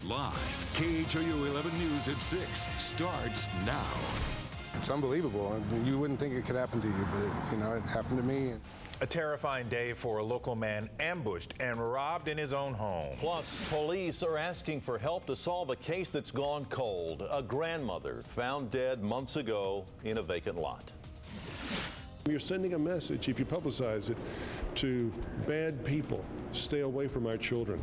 Live, KHOU 11 News at 6 starts now. It's unbelievable. You wouldn't think it could happen to you, but it happened to me. A terrifying day for a local man ambushed and robbed in his own home. Plus, police are asking for help to solve a case that's gone cold. A grandmother found dead months ago in a vacant lot. You're sending a message, if you publicize it, to bad people. Stay away from our children.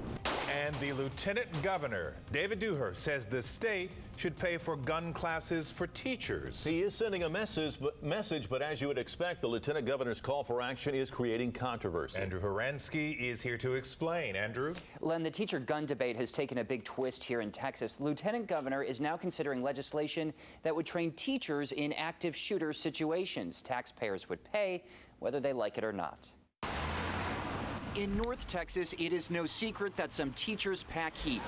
And the Lieutenant Governor, David Dewhurst, says the state should pay for gun classes for teachers. He is sending a message, but as you would expect, the Lieutenant Governor's call for action is creating controversy. Andrew Horansky is here to explain. Andrew? Len, the teacher gun debate has taken a big twist here in Texas. The Lieutenant Governor is now considering legislation that would train teachers in active shooter situations. Taxpayers would pay whether they like it or not. In North Texas, it is no secret that some teachers pack heat.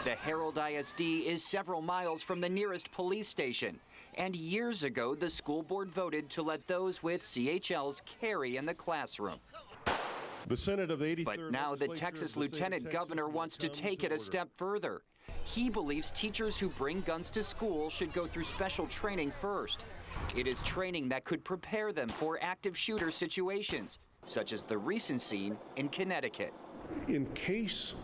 The Herald ISD is several miles from the nearest police station. And years ago, the school board voted to let those with CHLs carry in the classroom. The Senate of the 83rd But now the Texas Lieutenant Governor wants to take it a step further. He believes teachers who bring guns to school should go through special training first. It is training that could prepare them for active shooter situations, such as the recent scene in Connecticut. In case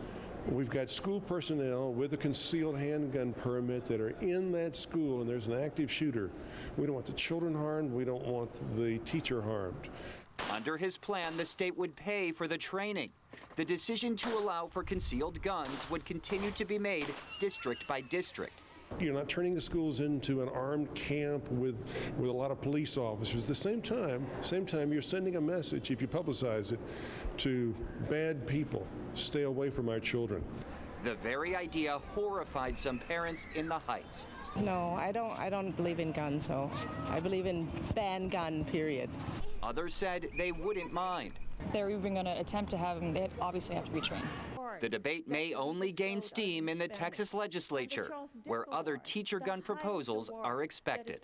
we've got school personnel with a concealed handgun permit that are in that school and there's an active shooter, we don't want the children harmed, we don't want the teacher harmed. Under his plan, the state would pay for the training. The decision to allow for concealed guns would continue to be made district by district. You're not turning the schools into an armed camp with a lot of police officers. At the same time, you're sending a message, if you publicize it, to bad people. Stay away from our children. The very idea horrified some parents in the Heights. No, I don't believe in guns, so I believe in ban gun, period. Others said they wouldn't mind. If they're even going to attempt to have them, they obviously have to be trained. The debate may only gain steam in the Texas legislature, where other teacher gun proposals are expected.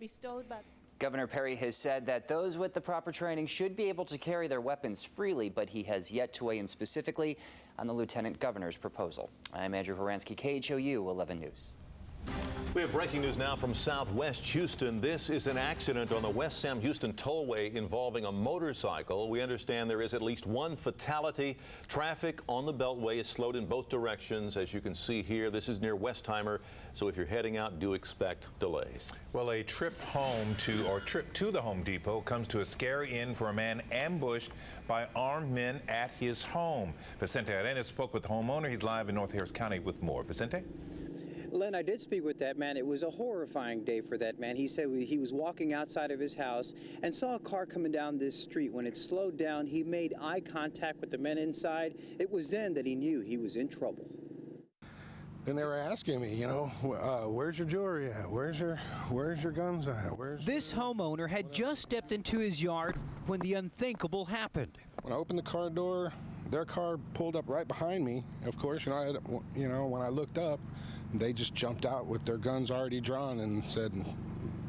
Governor Perry has said that those with the proper training should be able to carry their weapons freely, but he has yet to weigh in specifically on the Lieutenant Governor's proposal. I'm Andrew Horansky, KHOU 11 News. We have breaking news now from Southwest Houston. This is an accident on the West Sam Houston Tollway involving a motorcycle. We understand there is at least one fatality. Traffic on the Beltway is slowed in both directions. As you can see here, this is near Westheimer, so if you're heading out, do expect delays. Well, a trip to the Home Depot comes to a scary end for a man ambushed by armed men at his home. Vicente Arenas spoke with the homeowner. He's live in North Harris County with more. Vicente? Len, I did speak with that man. It was a horrifying day for that man. He said he was walking outside of his house and saw a car coming down this street. When it slowed down, he made eye contact with the men inside. It was then that he knew he was in trouble. And they were asking me, where's your jewelry at? Where's your guns at? This homeowner had just stepped into his yard when the unthinkable happened. When I opened the car door, their car pulled up right behind me. Of course, when I looked up, they just jumped out with their guns already drawn and said,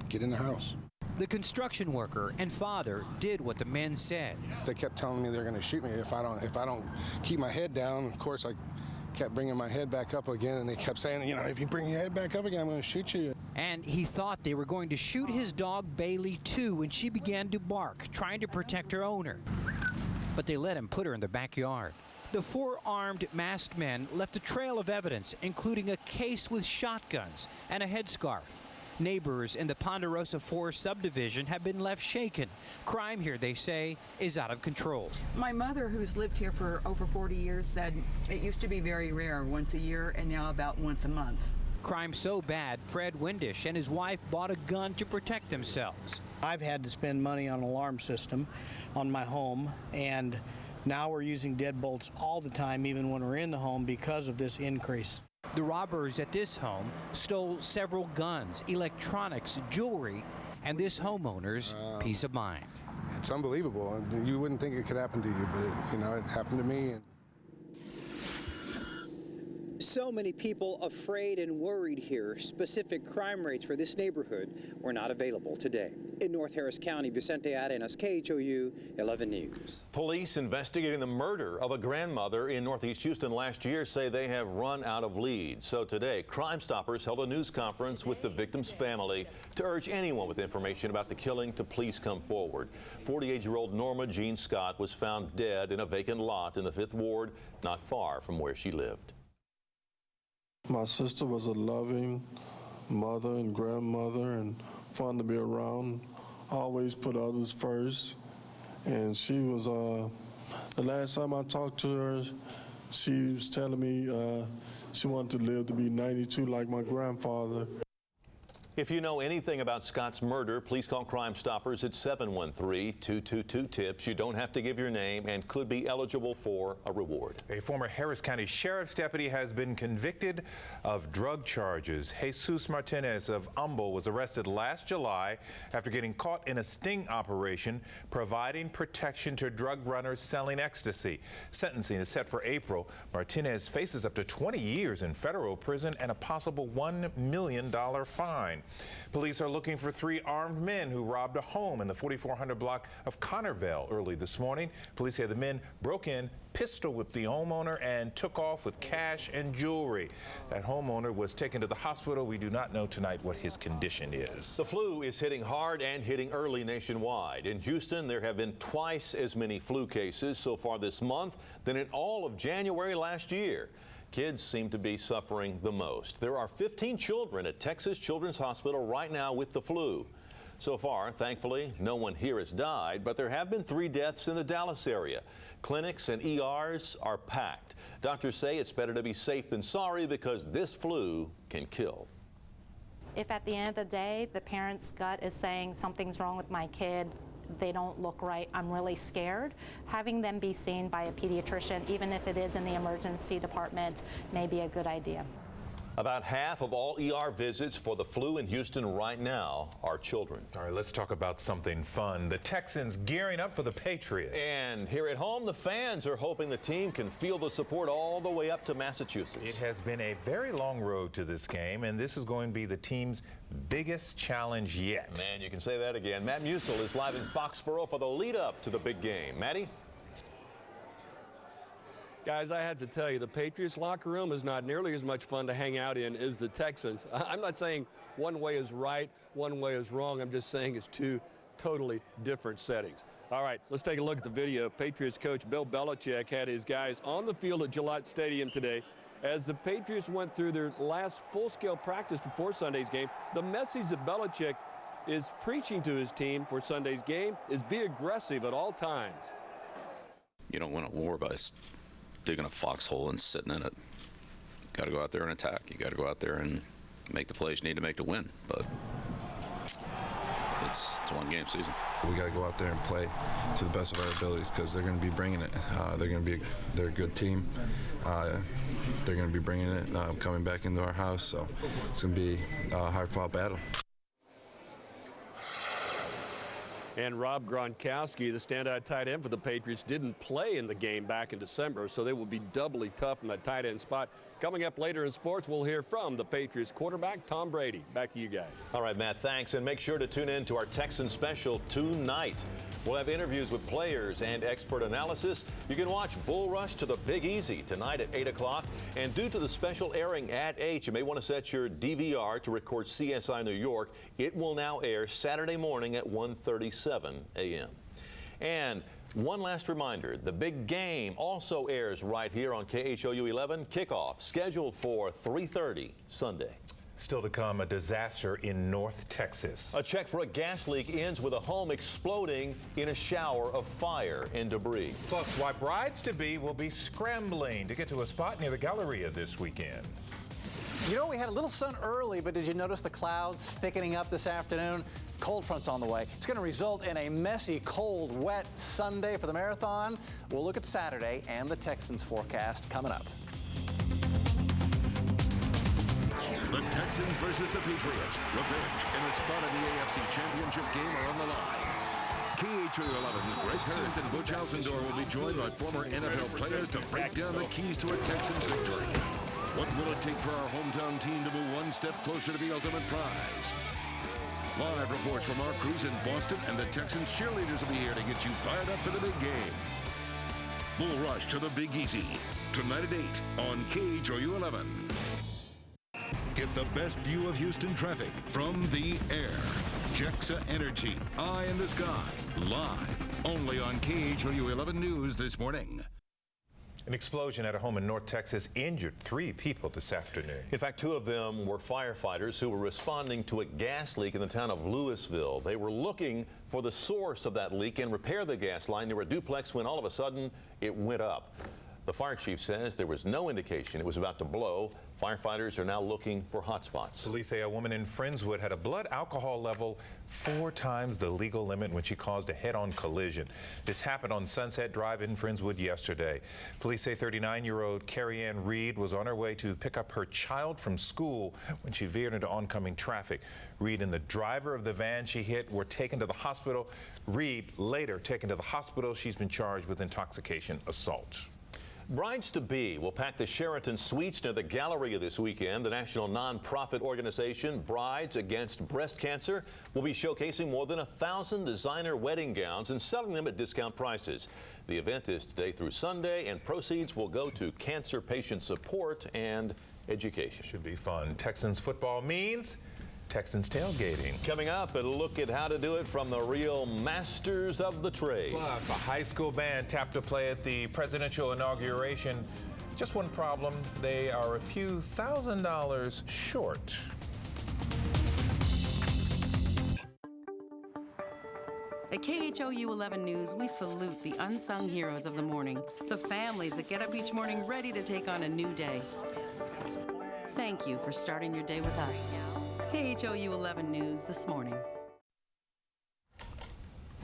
"Get in the house." The construction worker and father did what the men said. They kept telling me they're going to shoot me if I don't keep my head down. Of course, I kept bringing my head back up again, and they kept saying, if you bring your head back up again, I'm going to shoot you. And he thought they were going to shoot his dog Bailey too when she began to bark, trying to protect her owner. But they let him put her in the backyard. The four armed, masked men left a trail of evidence, including a case with shotguns and a headscarf. Neighbors in the Ponderosa 4 subdivision have been left shaken. Crime here, they say, is out of control. My mother, who's lived here for over 40 years, said it used to be very rare, once a year, and now about once a month. Crime so bad, Fred Windish and his wife bought a gun to protect themselves. I've had to spend money on an alarm system on my home, and now we're using deadbolts all the time, even when we're in the home, because of this increase. The robbers at this home stole several guns, electronics, jewelry, and this homeowner's peace of mind. It's unbelievable. You wouldn't think it could happen to you, but it happened to me. so many people afraid and worried here. Specific crime rates for this neighborhood were not available today. In North Harris County, Vicente Arenas, KHOU 11 News. Police investigating the murder of a grandmother in Northeast Houston last year say they have run out of leads. So today, Crime Stoppers held a news conference with the victim's family to urge anyone with information about the killing to please come forward. 48-year-old Norma Jean Scott was found dead in a vacant lot in the 5th Ward, not far from where she lived. My sister was a loving mother and grandmother and fun to be around, always put others first. And she was, the last time I talked to her, she was telling me she wanted to live to be 92 like my grandfather. If you know anything about Scott's murder, please call Crime Stoppers at 713-222-TIPS. You don't have to give your name and could be eligible for a reward. A former Harris County Sheriff's deputy has been convicted of drug charges. Jesus Martinez of Humble was arrested last July after getting caught in a sting operation providing protection to drug runners selling ecstasy. Sentencing is set for April. Martinez faces up to 20 years in federal prison and a possible $1 million fine. Police are looking for 3 armed men who robbed a home in the 4400 block of Connerville early this morning. Police say the men broke in, pistol whipped the homeowner, and took off with cash and jewelry. That homeowner was taken to the hospital. We do not know tonight what his condition is. The flu is hitting hard and hitting early nationwide. In Houston, there have been twice as many flu cases so far this month than in all of January last year. Kids seem to be suffering the most. There are 15 children at Texas Children's Hospital right now with the flu. So far, thankfully, no one here has died, but there have been 3 deaths in the Dallas area. Clinics and ERs are packed. Doctors say it's better to be safe than sorry because this flu can kill. If at the end of the day, the parent's gut is saying something's wrong with my kid, they don't look right, I'm really scared, having them be seen by a pediatrician, even if it is in the emergency department, may be a good idea. About half of all ER visits for the flu in Houston right now are children. All right, let's talk about something fun. The Texans gearing up for the Patriots. And here at home, the fans are hoping the team can feel the support all the way up to Massachusetts. It has been a very long road to this game, and this is going to be the team's biggest challenge yet. Man, you can say that again. Matt Musil is live in Foxborough for the lead up to the big game. Matty? Guys, I have to tell you, the Patriots locker room is not nearly as much fun to hang out in as the Texans. I'm not saying one way is right, one way is wrong. I'm just saying it's 2 totally different settings. All right, let's take a look at the video. Patriots coach Bill Belichick had his guys on the field at Gillette Stadium today. As the Patriots went through their last full-scale practice before Sunday's game, the message that Belichick is preaching to his team for Sunday's game is be aggressive at all times. You don't win a war by digging a foxhole and sitting in it. You got to go out there and attack. You got to go out there and make the plays you need to make to win. But it's a one-game season. We got to go out there and play to the best of our abilities because they're going to be bringing it. They're a good team. They're going to be bringing it, coming back into our house. So it's going to be a hard-fought battle. And Rob Gronkowski, the standout tight end for the Patriots, didn't play in the game back in December, so they will be doubly tough in that tight end spot. Coming up later in sports, we'll hear from the Patriots quarterback, Tom Brady. Back to you guys. All right, Matt, thanks. And make sure to tune in to our Texan special tonight. We'll have interviews with players and expert analysis. You can watch Bull Rush to the Big Easy tonight at 8 o'clock. And due to the special airing at 8, you may want to set your DVR to record CSI New York. It will now air Saturday morning at 1:37 a.m. And one last reminder, the big game also airs right here on KHOU 11. Kickoff scheduled for 3:30 Sunday. Still to come, a disaster in North Texas. A check for a gas leak ends with a home exploding in a shower of fire and debris. Plus, why brides-to-be will be scrambling to get to a spot near the Galleria this weekend. You know, we had a little sun early, but did you notice the clouds thickening up this afternoon? Cold front's on the way. It's going to result in a messy, cold, wet Sunday for the marathon. We'll look at Saturday and the Texans forecast coming up. The Texans versus the Patriots. Revenge and a spot in the AFC Championship game are on the line. KHOU 11's Greg Hurst and Butch Alsandor will be joined by former NFL players to break down the keys to a Texans victory. What will it take for our hometown team to move one step closer to the ultimate prize? Live reports from our crews in Boston, and the Texans cheerleaders will be here to get you fired up for the big game. Bull Rush to the Big Easy, tonight at 8 on KHOU 11. Get the best view of Houston traffic from the air. JEXA Energy, Eye in the Sky, live only on KHOU 11 News this morning. An explosion at a home in North Texas injured 3 people this afternoon. In fact, 2 of them were firefighters who were responding to a gas leak in the town of Louisville. They were looking for the source of that leak and repair the gas line near a duplex when all of a sudden it went up. The fire chief says there was no indication it was about to blow. Firefighters are now looking for hot spots. Police say a woman in Friendswood had a blood alcohol level 4 times the legal limit when she caused a head-on collision. This happened on Sunset Drive in Friendswood yesterday. Police say 39-year-old Carrie Ann Reed was on her way to pick up her child from school when she veered into oncoming traffic. Reed and the driver of the van she hit were taken to the hospital. Reed later taken to the hospital. She's been charged with intoxication assault. Brides-to-be will pack the Sheraton Suites near the Galleria this weekend. The national nonprofit organization Brides Against Breast Cancer will be showcasing more than 1,000 designer wedding gowns and selling them at discount prices. The event is today through Sunday, and proceeds will go to cancer patient support and education. Should be fun. Texans football means Texans tailgating. Coming up, a look at how to do it from the real masters of the trade. Plus, a high school band tapped to play at the presidential inauguration. Just one problem, they are a few $1,000s short. At KHOU 11 News, we salute the unsung heroes of the morning, the families that get up each morning ready to take on a new day. Thank you for starting your day with us. KHOU 11 News this morning.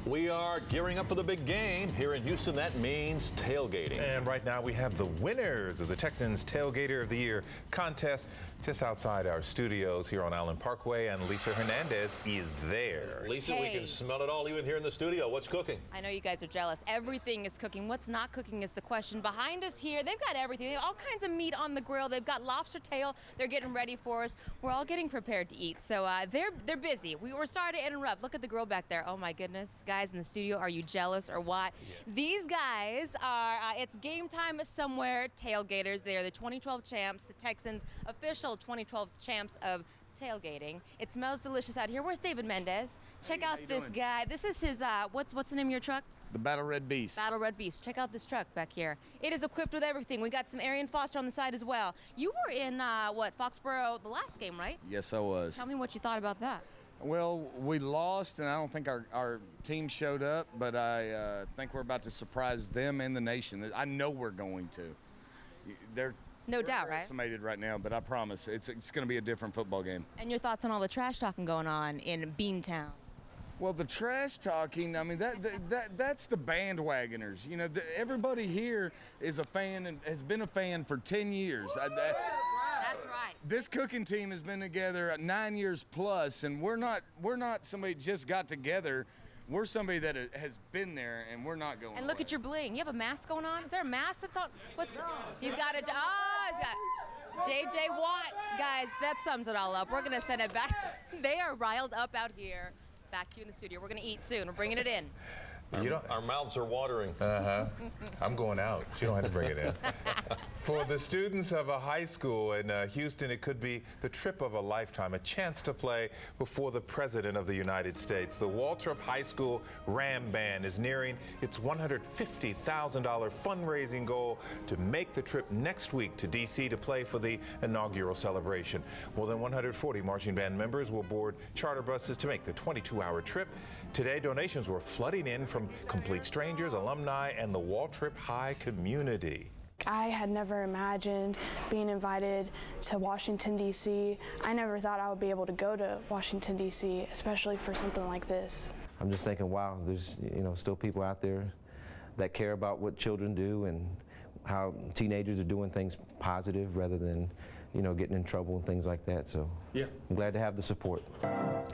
We are gearing up for the big game. Here in Houston, that means tailgating. And right now we have the winners of the Texans Tailgater of the Year contest just outside our studios here on Allen Parkway, and Lisa Hernandez is there. Lisa, we can smell it all even here in the studio. What's cooking? I know you guys are jealous. Everything is cooking. What's not cooking is the question. Behind us here, they've got everything. They have all kinds of meat on the grill. They've got lobster tail. They're getting ready for us. We're all getting prepared to eat. So they're busy. We're sorry to interrupt. Look at the grill back there. Oh my goodness. Guys in the studio, are you jealous or what? Yeah. These guys are, it's game time somewhere tailgaters. They are the 2012 champs, the Texans official 2012 champs of tailgating. It smells delicious out here. Where's David Mendez? Check out this guy. This is his, what's the name of your truck? The Battle Red Beast. Battle Red Beast. Check out this truck back here. It is equipped with everything. We got some Arian Foster on the side as well. You were in, Foxborough the last game, right? Yes, I was. Tell me what you thought about that. Well, we lost, and I don't think our team showed up, but I think we're about to surprise them and the nation. I know we're going to. They're no doubt, right? Estimated right now, but I promise it's going to be a different football game. And your thoughts on all the trash talking going on in Beantown? Well, the trash talking, I mean, that's the bandwagoners. You know, everybody here is a fan and has been a fan for 10 years. That's right. This cooking team has been together 9 years plus, and we're not somebody that just got together. We're somebody that has been there, and we're not going. And look at your bling. You have a mask going on? Is there a mask that's on? He's got a. Oh, he's got J.J. Watt. Guys, that sums it all up. We're gonna send it back. They are riled up out here. Back to you in the studio. We're gonna eat soon. We're bringing it in. Our mouths are watering. I'm going out. She don't have to bring it in. For the students of a high school in Houston, it could be the trip of a lifetime, a chance to play before the President of the United States. The Waltrip High School Ram Band is nearing its $150,000 fundraising goal to make the trip next week to D.C. to play for the inaugural celebration. More than 140 marching band members will board charter buses to make the 22-hour trip. Today, donations were flooding in from complete strangers, alumni, and the Waltrip High community. I had never imagined being invited to Washington, D.C. I never thought I would be able to go to Washington, D.C., especially for something like this. I'm just thinking, wow, there's still people out there that care about what children do and how teenagers are doing things positive rather than, getting in trouble and things like that. So yeah, I'm glad to have the support.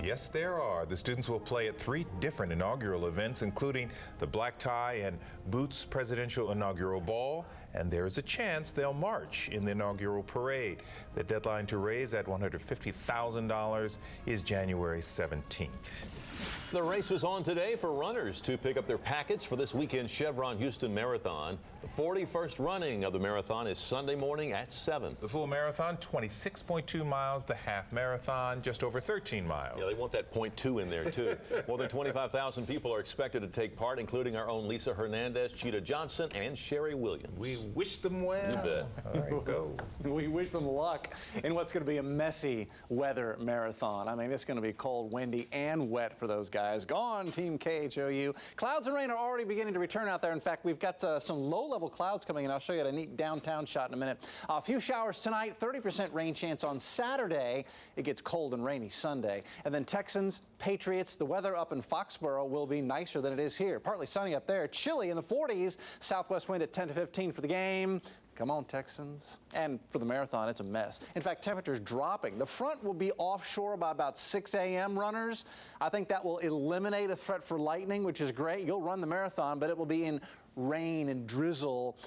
Yes, there are. The students will play at 3 different inaugural events, including the Black Tie and Boots Presidential Inaugural Ball, and there's a chance they'll march in the inaugural parade. The deadline to raise that $150,000 is January 17th. The race was on today for runners to pick up their packets for this weekend's Chevron Houston Marathon. The 41st running of the marathon is Sunday morning at 7. The full marathon, 26.2 miles. The half marathon, just over 13 miles. Yeah, they want that .2 in there, too. More than 25,000 people are expected to take part, including our own Lisa Hernandez, Cheetah Johnson, and Sherry Williams. We wish them well. You bet. All right, go. We wish them luck in what's going to be a messy weather marathon. I mean, it's going to be cold, windy, and wet for those guys. Go on, Team KHOU. Clouds and rain are already beginning to return out there. In fact, we've got some low-level clouds coming in. I'll show you a neat downtown shot in a minute. A few showers tonight, 30% rain chance on Saturday. It gets cold and rainy Sunday. And then Texans, Patriots, the weather up in Foxborough will be nicer than it is here. Partly sunny up there, chilly in the 40s, southwest wind at 10 to 15 for the game. Come on, Texans. And for the marathon, it's a mess. In fact, temperatures dropping. The front will be offshore by about 6 a.m. runners. I think that will eliminate a threat for lightning, which is great. You'll run the marathon, but it will be in rain and drizzle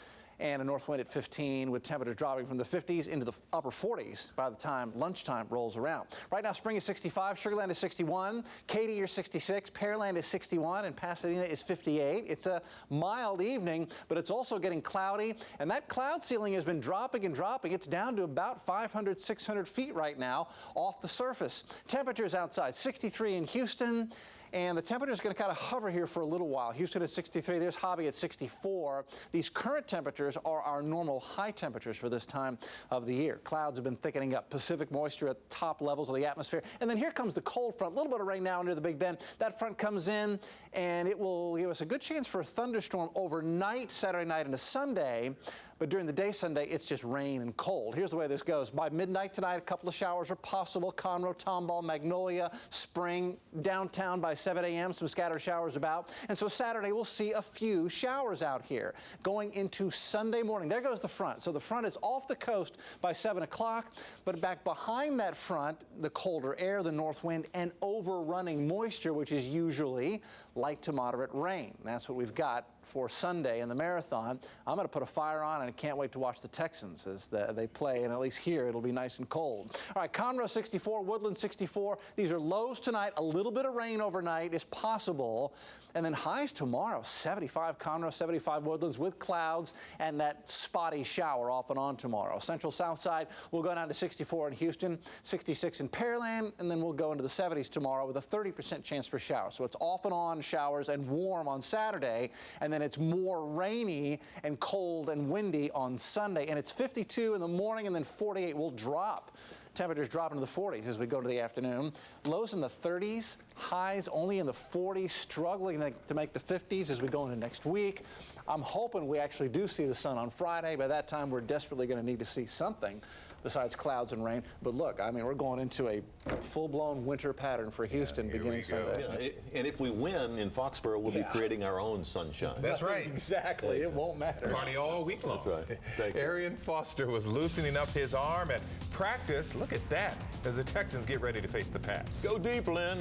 and a north wind at 15 with temperatures dropping from the 50s into the upper 40s by the time lunchtime rolls around. Right now, Spring is 65, Sugar Land is 61, Katy, you're 66, Pearland is 61, and Pasadena is 58. It's a mild evening, but it's also getting cloudy, and that cloud ceiling has been dropping and dropping. It's down to about 500, 600 feet right now off the surface. Temperatures outside, 63 in Houston. And the temperature is going to kind of hover here for a little while. Houston at 63, there's Hobby at 64. These current temperatures are our normal high temperatures for this time of the year. Clouds have been thickening up. Pacific moisture at top levels of the atmosphere. And then here comes the cold front. A little bit of rain now near the Big Bend. That front comes in, and it will give us a good chance for a thunderstorm overnight, Saturday night into Sunday. But during the day Sunday, it's just rain and cold. Here's the way this goes. By midnight tonight, a couple of showers are possible. Conroe, Tomball, Magnolia, Spring, downtown by 7 a.m., some scattered showers about. And so Saturday, we'll see a few showers out here. Going into Sunday morning, there goes the front. So the front is off the coast by 7 o'clock, but back behind that front, the colder air, the north wind, and overrunning moisture, which is usually light to moderate rain. That's what we've got for Sunday in the marathon. I'm going to put a fire on, and I can't wait to watch the Texans as they play, and at least here it'll be nice and cold. All right, Conroe 64, Woodland 64. These are lows tonight. A little bit of rain overnight is possible. And then highs tomorrow, 75 Conroe, 75 Woodlands with clouds and that spotty shower off and on tomorrow. Central South Side will go down to 64 in Houston, 66 in Pearland, and then we'll go into the 70s tomorrow with a 30% chance for showers. So it's off and on showers and warm on Saturday, and then it's more rainy and cold and windy on Sunday. And it's 52 in the morning, and then 48 will drop. Temperatures drop into the 40s as we go to the afternoon. Lows in the 30s, highs only in the 40s, struggling to make the 50s as we go into next week. I'm hoping we actually do see the sun on Friday. By that time, we're desperately going to need to see something besides clouds and rain. But look, I mean, we're going into a full-blown winter pattern for Houston beginning Sunday. Yeah, and if we win in Foxborough, we'll be creating our own sunshine. That's right. Exactly. It won't matter. Party all week long. That's right. Thank you. Arian Foster was loosening up his arm at practice. Look at that as the Texans get ready to face the Pats. Go deep, Lynn.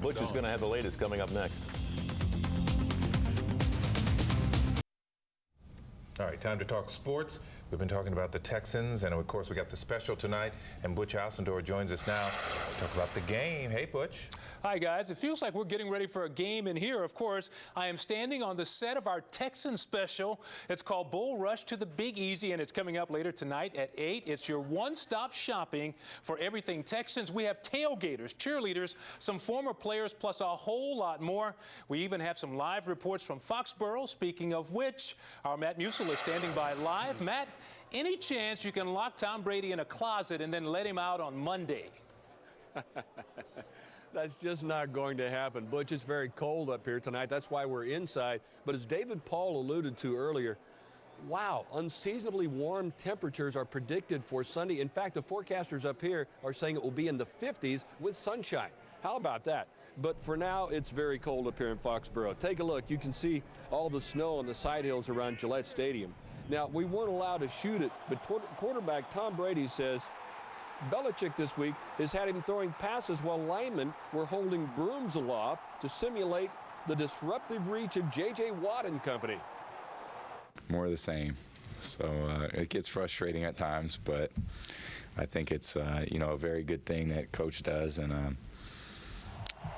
Butch is going to have the latest coming up next. All right, time to talk sports. We've been talking about the Texans, and of course, we got the special tonight, and Butch Alsandor joins us now to talk about the game. Hey, Butch. Hi, guys. It feels like we're getting ready for a game in here. Of course, I am standing on the set of our Texan special. It's called Bull Rush to the Big Easy, and it's coming up later tonight at 8. It's your one-stop shopping for everything Texans. We have tailgaters, cheerleaders, some former players, plus a whole lot more. We even have some live reports from Foxborough. Speaking of which, our Matt Musil is standing by live. Matt, any chance you can lock Tom Brady in a closet and then let him out on Monday? That's just not going to happen. Butch, it's very cold up here tonight. That's why we're inside. But as David Paul alluded to earlier, wow, unseasonably warm temperatures are predicted for Sunday. In fact, the forecasters up here are saying it will be in the 50s with sunshine. How about that? But for now, it's very cold up here in Foxborough. Take a look. You can see all the snow on the side hills around Gillette Stadium. Now, we weren't allowed to shoot it, but quarterback Tom Brady says Belichick this week has had him throwing passes while linemen were holding brooms aloft to simulate the disruptive reach of J.J. Watt and company. More of the same. So it gets frustrating at times, but I think it's you know, a very good thing that Coach does, and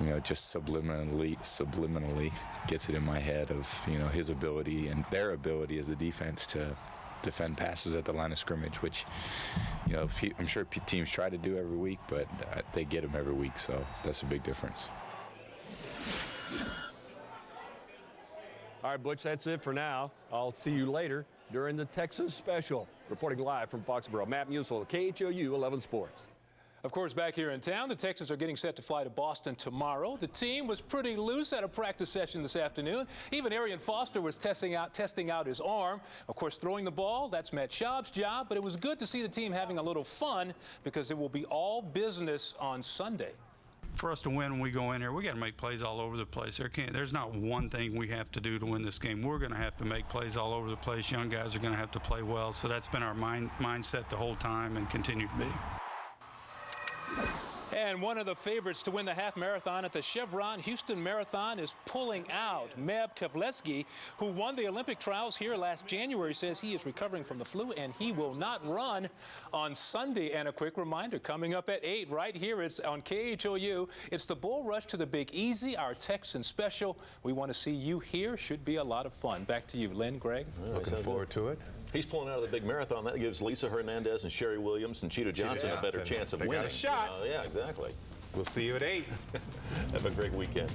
you know, just subliminally gets it in my head of, you know, his ability and their ability as a defense to defend passes at the line of scrimmage, which, you know, I'm sure teams try to do every week, but they get them every week, so that's a big difference. All right, Butch, that's it for now. I'll see you later during the Texas Special. Reporting live from Foxborough, Matt Musil, KHOU 11 Sports. Of course, back here in town, the Texans are getting set to fly to Boston tomorrow. The team was pretty loose at a practice session this afternoon. Even Arian Foster was testing out his arm. Of course, throwing the ball, that's Matt Schaub's job, but it was good to see the team having a little fun because it will be all business on Sunday. For us to win when we go in here, we got to make plays all over the place. There's not one thing we have to do to win this game. We're going to have to make plays all over the place. Young guys are going to have to play well. So that's been our mindset the whole time and continue to be. And one of the favorites to win the half marathon at the Chevron Houston Marathon is pulling out. Meb Keflezighi, who won the Olympic trials here last January, says he is recovering from the flu and he will not run on Sunday. And a quick reminder, coming up at 8 right here, it's on KHOU. It's the Bull Rush to the Big Easy, our Texan special. We want to see you here. Should be a lot of fun. Back to you, Lynn, Greg. Looking forward to it. He's pulling out of the big marathon. That gives Lisa Hernandez and Sherry Williams and Cheetah Johnson a better chance of winning. Got a shot. Yeah, exactly. We'll see you at 8. Have a great weekend.